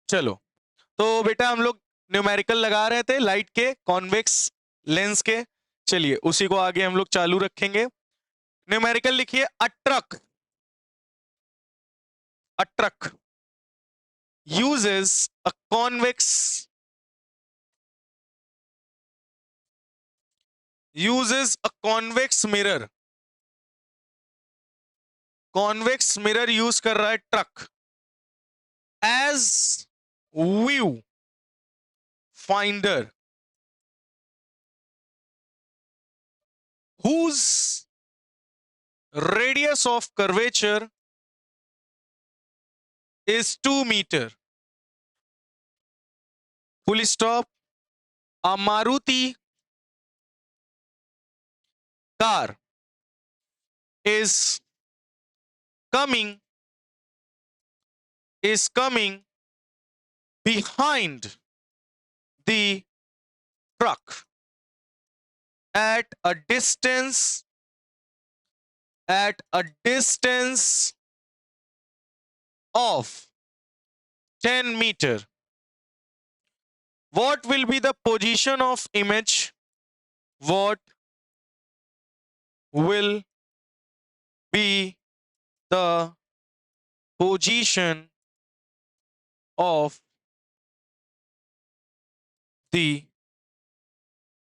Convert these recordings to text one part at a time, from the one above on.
चलो, तो बेटा हम लोग न्यूमेरिकल लगा रहे थे लाइट के कॉन्वेक्स लेंस के। चलिए उसी को आगे हम लोग चालू रखेंगे। न्यूमेरिकल लिखिए, a truck uses a convex mirror। Convex mirror use कर रहा है truck as view finder whose radius of curvature is 2 meter। Full stop। A Maruti car is coming behind the truck at a distance of 10 meter। What will be the position of image? What will be the position of the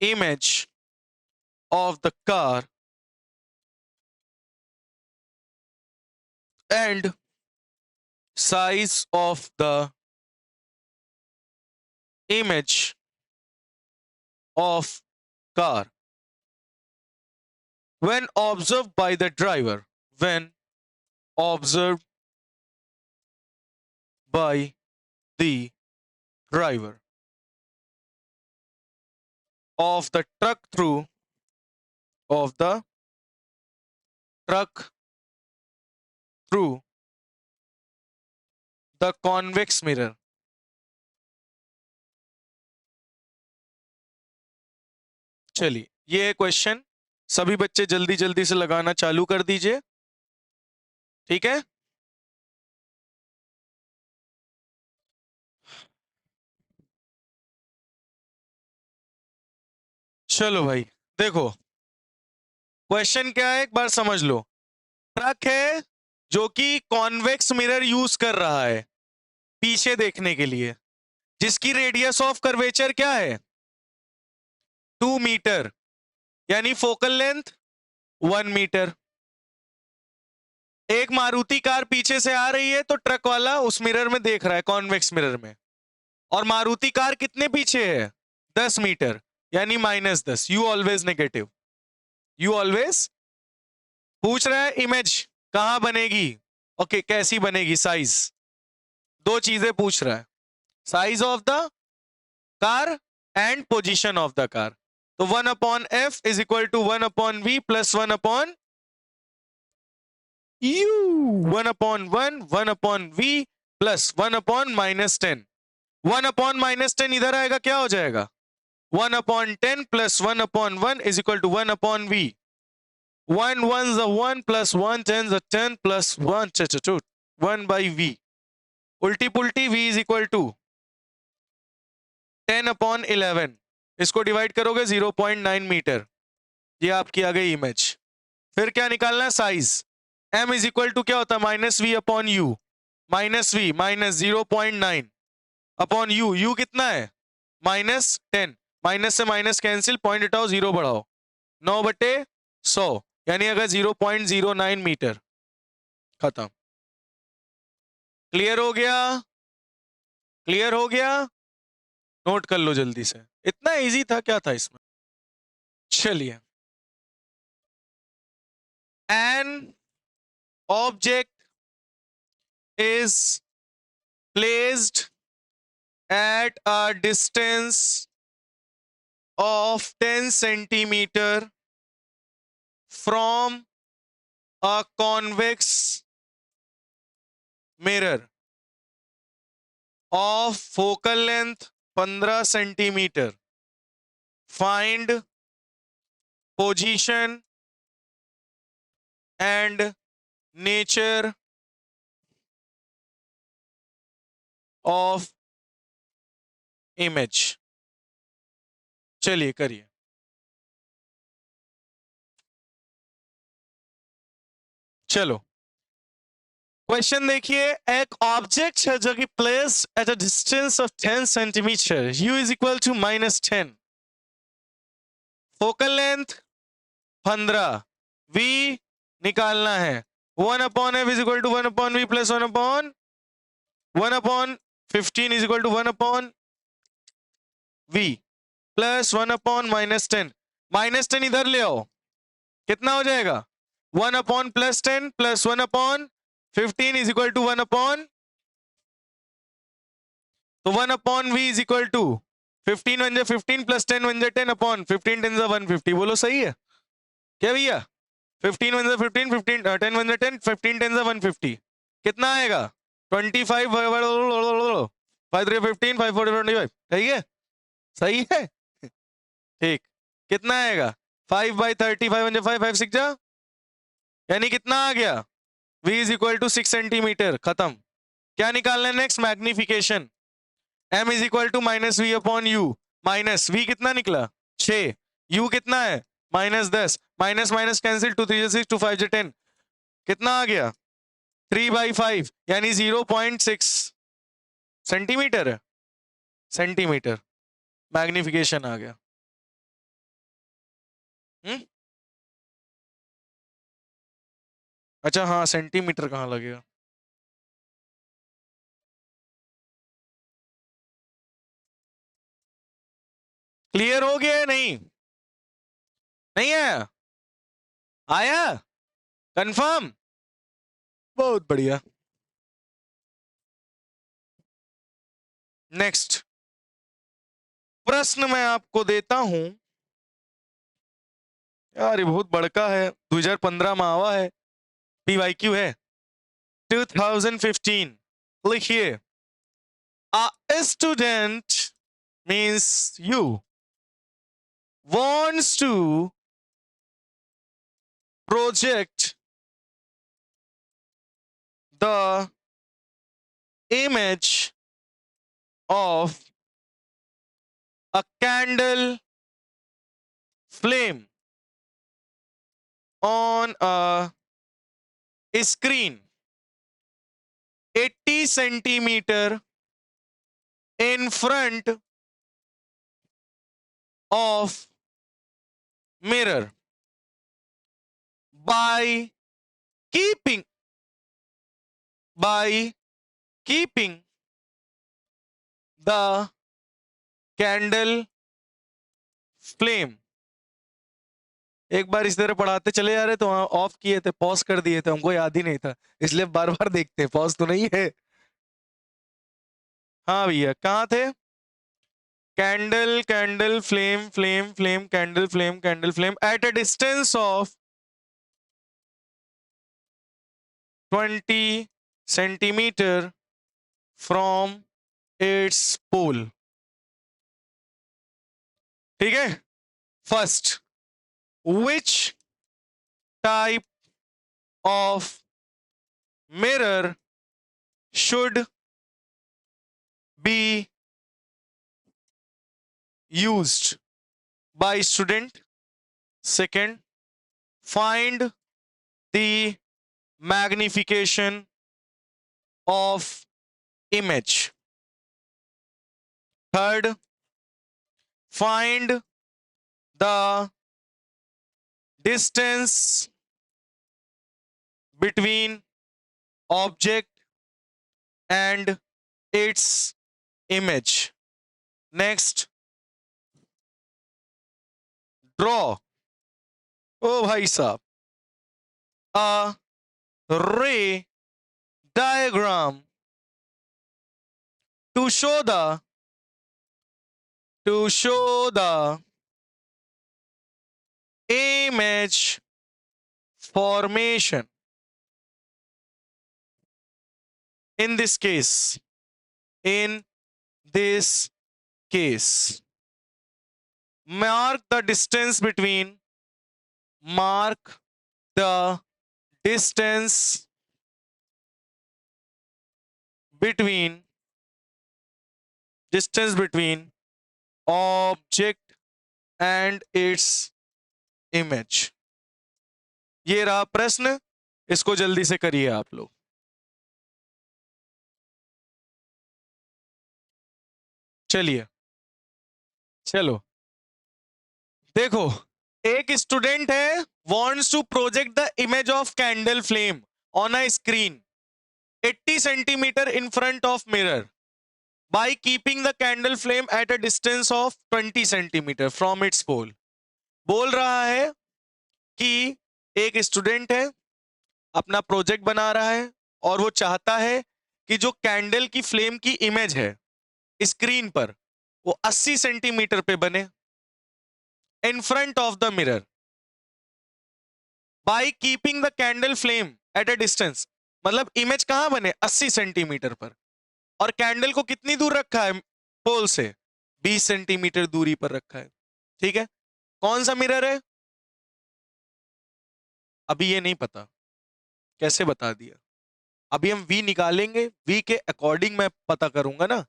image of the car and size of the image of car when observed by the driver, when observed by the driver of the truck through the convex mirror। चलिए ये question सभी बच्चे जल्दी जल्दी से लगाना चालू कर दीजिए, ठीक है। चलो भाई देखो, क्वेश्चन क्या है एक बार समझ लो। ट्रक है जो कि कॉन्वेक्स मिरर यूज कर रहा है पीछे देखने के लिए, जिसकी रेडियस ऑफ कर्वेचर क्या है 2 मीटर, यानी फोकल लेंथ 1 मीटर। एक मारुति कार पीछे से आ रही है तो ट्रक वाला उस मिरर में देख रहा है, कॉन्वेक्स मिरर में, और मारुति कार कितने पीछे है 10 मीटर, यानी -10। You always negative, you always. पूछ रहा है इमेज कहां बनेगी, ओके कैसी बनेगी, साइज। दो चीजें पूछ रहा है, size of the car and position of the car. तो 1/f is equal to 1/v plus 1/u, 1/1 1/v plus 1/-10। 1/-10 इधर आएगा क्या हो जाएगा 1/10 plus 1/1 is equal to 1/v। 1 1 1 plus 1 10 10 plus 1 1/v। उल्टी पुल्टी v इज इक्वल टू 10/11। इसको डिवाइड करोगे 0.9 मीटर। ये आपकी आ गई इमेज। फिर क्या निकालना है size. m is equal to क्या होता है -v/u, -v minus 0.9 upon u कितना है -10। माइनस से माइनस कैंसिल, पॉइंट हटाओ 0 बढ़ाओ, 9/100, यानी अगर 0.09 मीटर। खत्म। क्लियर हो गया, क्लियर हो गया, नोट कर लो जल्दी से। इतना इजी था, क्या था इसमें। चलिए, an object is placed at a distance of 10 centimeter from a convex mirror of focal length 15 centimeter। Find position and nature of image. चलिए करिए। चलो क्वेश्चन देखिए, एक ऑब्जेक्ट है जो कि placed at a distance of 10 centimetre, u is equal to -10, focal length 15, v निकालना है। 1/f is equal to 1/v plus 1/15 is equal to 1/v plus 1/-10। -10 इधर ले आओ, कितना हो जाएगा? 1/+10 प्लस 1/15 इज इक्वल टू 1/, तो 1/v इज इक्वल टू 15 बन जाए 15 प्लस 10 बन जाए 10/15 10 150। बोलो सही है क्या भैया? 15 बन जाए 15 15 10 बन जाए 10 15 10 150, कितना आएगा? 25 5 3 15 5 4 25। सही है? सही है। ठीक, कितना आएगा? 5/30 5 बन जाए 5 5 6 जा, यानी कितना आ गया? v is equal to 6 centimetre. खत्म। क्या निकालना है next? Magnification. m is equal to -v/u, minus v कितना निकला? 6, u कितना है? -10, माइनस माइनस कैंसिल, 2 3 6 2 5 10, कितना आ गया? 3/5, यानी 0.6 सेंटीमीटर है। सेंटीमीटर मैग्निफिकेशन आ गया। अच्छा हाँ, सेंटीमीटर कहाँ लगेगा? क्लियर हो गया है? नहीं नहीं आया? आया? कंफर्म? बहुत बढ़िया। नेक्स्ट प्रश्न मैं आपको देता हूं। यार ये बहुत बड़का है, 2015 में आवा है, पीवाईक्यू है 2015। लिखिए, a student means you wants to project the image of a candle flame on a screen 80 centimeter in front of mirror by keeping the candle flame। एक बार इस तरह पढ़ाते चले जा रहे तो वहां ऑफ किए थे, पॉज कर दिए थे, हमको याद ही नहीं था, इसलिए बार बार देखते हैं पॉज तो नहीं है। हाँ भैया, कहाँ थे? Candle candle flame flame flame candle flame at a distance of 20 centimetre from its pole. ठीक है। First, which type of mirror should be used by student? Second, find the magnification of image. Third, find the distance between object and its image. Next, draw, oh bhai sahab, a ray diagram to show the image formation. In this case, mark the distance between distance between object and its image. ये रहा प्रश्न, इसको जल्दी से करिए आप लोग। चलिए चलो देखो, एक स्टूडेंट है wants to project the image of candle flame on a screen 80 centimeter in front of mirror by keeping the candle flame at a distance of 20 centimeter from its pole। बोल रहा है कि एक स्टूडेंट है, अपना project बना रहा है और वो चाहता है कि जो कैंडल की फ्लेम की इमेज है स्क्रीन पर वो 80 सेंटीमीटर पे बने in front of the mirror by keeping the candle flame at a distance. मतलब इमेज कहां बने 80 सेंटीमीटर पर, और कैंडल को कितनी दूर रखा है पोल से 20 सेंटीमीटर दूरी पर रखा है। ठीक है, कौन सा मिरर है अभी ये नहीं पता, कैसे बता दिया। अभी हम V निकालेंगे, V के अकॉर्डिंग मैं पता करूंगा ना।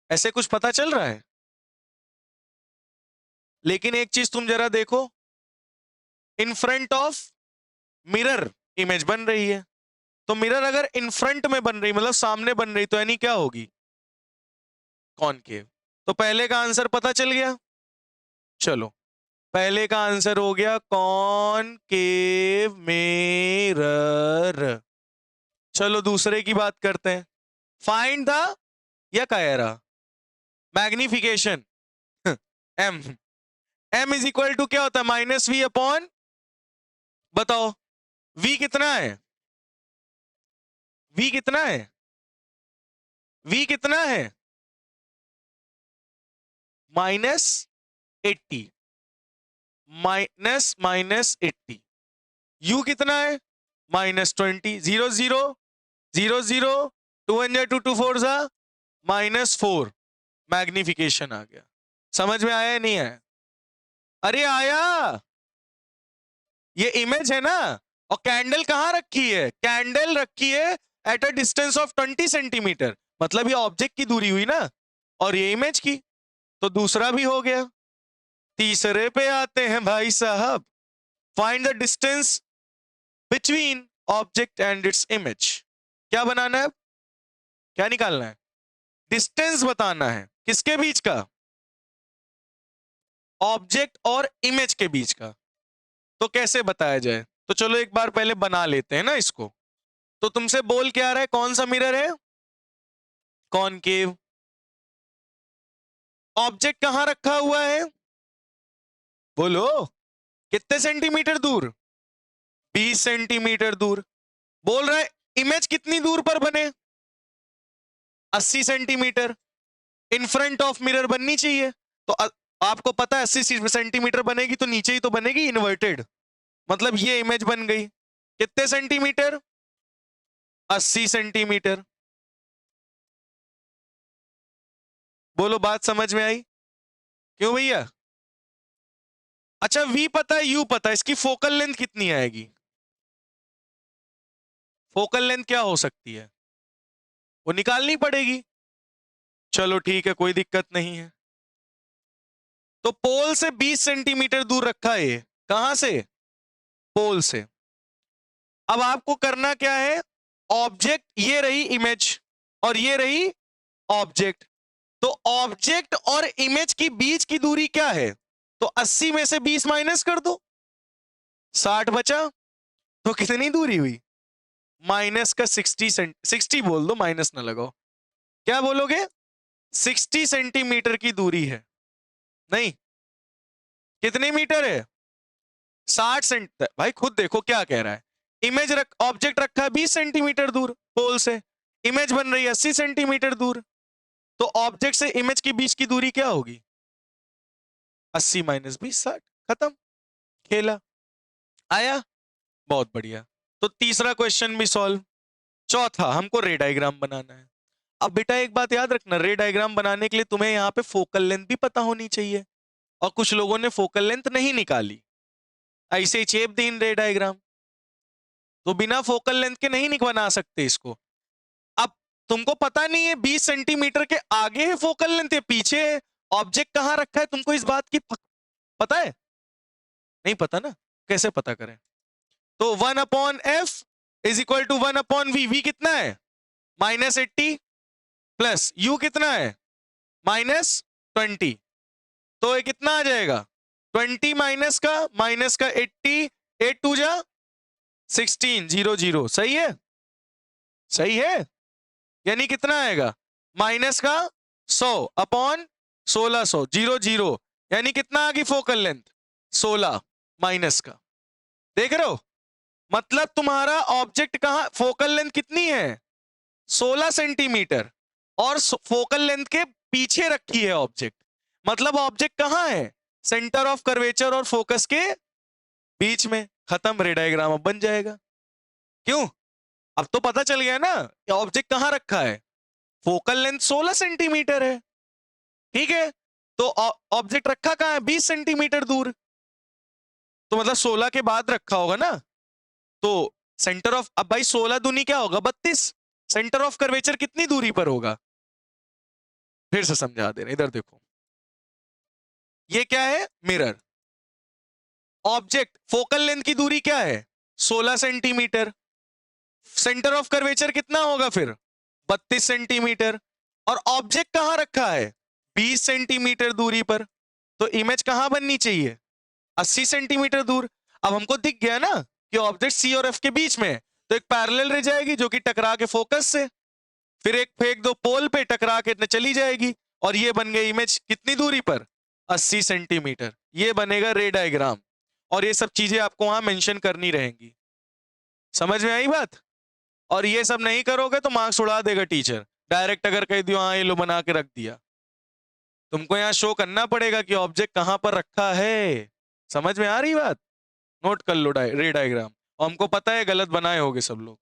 ऐसे कुछ पता चल रहा है, लेकिन एक चीज तुम जरा देखो, in front of mirror image बन रही है, तो मिरर अगर इन फ्रंट में बन रही मतलब सामने बन रही तो यानी क्या होगी कॉनकेव। तो पहले का आंसर पता चल गया। चलो पहले का आंसर हो गया कॉनकेव मिरर। चलो दूसरे की बात करते हैं। फाइंड द, या कह रहा magnification m, m is equal to क्या होता है माइनस वी अपॉन, बताओ वी कितना है, वी कितना है, वी कितना है -80, -80। यू कितना है -20, 0 0 0 0, 2 1 2 2 4 जा -4। मैग्निफिकेशन आ गया। समझ में आया नहीं आया? अरे आया, ये इमेज है ना, और कैंडल कहां रखी है, कैंडल रखी है eight a distance of 20 centimetre, मतलब ये ऑब्जेक्ट की दूरी हुई ना, और ये इमेज की, तो दूसरा भी हो गया। तीसरे पे आते हैं भाई साहब, find the distance between object and its image. क्या बनाना है, क्या निकालना है, डिस्टेंस बताना है, किसके बीच का, ऑब्जेक्ट और इमेज के बीच का। तो कैसे बताया जाए, तो चलो एक बार पहले बना लेते हैं ना इसको। तो तुमसे बोल क्या रहा है, कौन सा मिरर है, कॉनकेव। ऑब्जेक्ट कहां रखा हुआ है, बोलो कितने सेंटीमीटर दूर, 20 सेंटीमीटर दूर। बोल रहा है इमेज कितनी दूर पर बने, 80 centimetre. In front of mirror बननी चाहिए, तो आपको पता है 80 सेंटीमीटर बनेगी तो नीचे ही तो बनेगी इन्वर्टेड, मतलब ये इमेज बन गई कितने सेंटीमीटर, 80 सेंटीमीटर। बोलो बात समझ में आई, क्यों भैया। अच्छा V पता है, U पता है, इसकी फोकल लेंथ कितनी आएगी, फोकल लेंथ क्या हो सकती है वो निकालनी पड़ेगी। चलो ठीक है कोई दिक्कत नहीं है। तो पोल से 20 सेंटीमीटर दूर रखा है ये, कहां से, पोल से। अब आपको करना क्या है, ऑब्जेक्ट ये रही इमेज और ये रही ऑब्जेक्ट, तो ऑब्जेक्ट और इमेज की बीच की दूरी क्या है, तो 80 में से 20 माइनस कर दो, 60 बचा, तो कितनी दूरी हुई माइनस का 60 बोल दो, माइनस ना लगाओ, क्या बोलोगे 60 सेंटीमीटर की दूरी है, नहीं कितने मीटर है 60 सेंटीमीटर। भाई खुद देखो क्या कह रहा है, इमेज ऑब्जेक्ट रखा है 20 सेंटीमीटर दूर पोल से, इमेज बन रही है 80 सेंटीमीटर दूर, तो ऑब्जेक्ट से इमेज के बीच की दूरी क्या होगी 80 माइनस 20, 60, खत्म, खेला। आया, बहुत बढ़िया। तो तीसरा क्वेश्चन भी सॉल्व। चौथा, हमको रे डायग्राम बनाना है। अब बेटा एक बात याद रखना, रे डायग्राम बनाने के लिए तुम्हें यहाँ पे फोकल लेंथ भी पता होनी चाहिए, और कुछ लोगों ने फोकल लेंथ नहीं निकाली, ऐसे ही चेप दी रे डायग्राम, तो बिना फोकल लेंथ के नहीं बना सकते इसको। अब तुमको पता नहीं है 20 सेंटीमीटर के आगे है फोकल लेंथ या पीछे है, ऑब्जेक्ट कहां रखा है, तुमको इस बात की पता है? नहीं पता ना, कैसे पता करें? तो 1/f is equal to 1/v। v कितना है? -80 प्लस u कितना है? -20। तो ये कितना आ जाएगा? 20 माइनस का 80, 8 2 जा 16, 0 0। सही है? सही है? यानी कितना आएगा? माइनस का 100 अपॉन 1600, 0 0। यानी कितना आ गई फोकल लेंथ? 16 माइनस का। देख रहे हो? मतलब तुम्हारा ऑब्जेक्ट कहां, फोकल लेंथ कितनी है? 16 सेंटीमीटर, और फोकल लेंथ के पीछे रखी है ऑब्जेक्ट। मतलब ऑब्जेक्ट कहां है? सेंटर ऑफ कर्वेचर और फोकस के बीच में। खत्म, रे डायग्राम अब बन जाएगा। क्यों? अब तो पता चल गया ना कि ऑब्जेक्ट कहां रखा है। फोकल लेंथ 16 सेंटीमीटर है, ठीक है? तो ऑब्जेक्ट रखा कहां है? 20 सेंटीमीटर दूर। तो मतलब 16 के बाद रखा होगा ना। तो सेंटर ऑफ, अब भाई 16 दूनी क्या होगा? 32। सेंटर ऑफ कर्वेचर कितनी दूरी पर होगा? फिर से समझा दे रहे, इधर देखो। ये क्या है? मिरर। ऑब्जेक्ट, फोकल लेंथ की दूरी क्या है? 16 सेंटीमीटर। सेंटर ऑफ कर्वेचर कितना होगा फिर? 32 सेंटीमीटर। और ऑब्जेक्ट कहां रखा है? 20 सेंटीमीटर दूरी पर। तो इमेज कहां बननी चाहिए? 80 सेंटीमीटर दूर। अब हमको दिख गया ना कि ऑब्जेक्ट सी और एफ के बीच में है, तो एक पैरेलल रह जाएगी जो कि टकरा के फोकस से, फिर एक फेंक दो पोल पे, टकरा के चली जाएगी, और ये बन गई इमेज कितनी दूरी पर? 80 सेंटीमीटर। ये बनेगा रे डायग्राम। और ये सब चीजें आपको वहां मेंशन करनी रहेंगी। समझ में आई बात? और ये सब नहीं करोगे तो मार्क्स उड़ा देगा टीचर। डायरेक्ट अगर कह दियो हाँ ये लो बना के रख दिया, तुमको यहाँ शो करना पड़ेगा कि ऑब्जेक्ट कहां पर रखा है। समझ में आ रही बात? नोट कर लो रे डायग्राम। और हमको पता है गलत बनाए होगे सब लोग।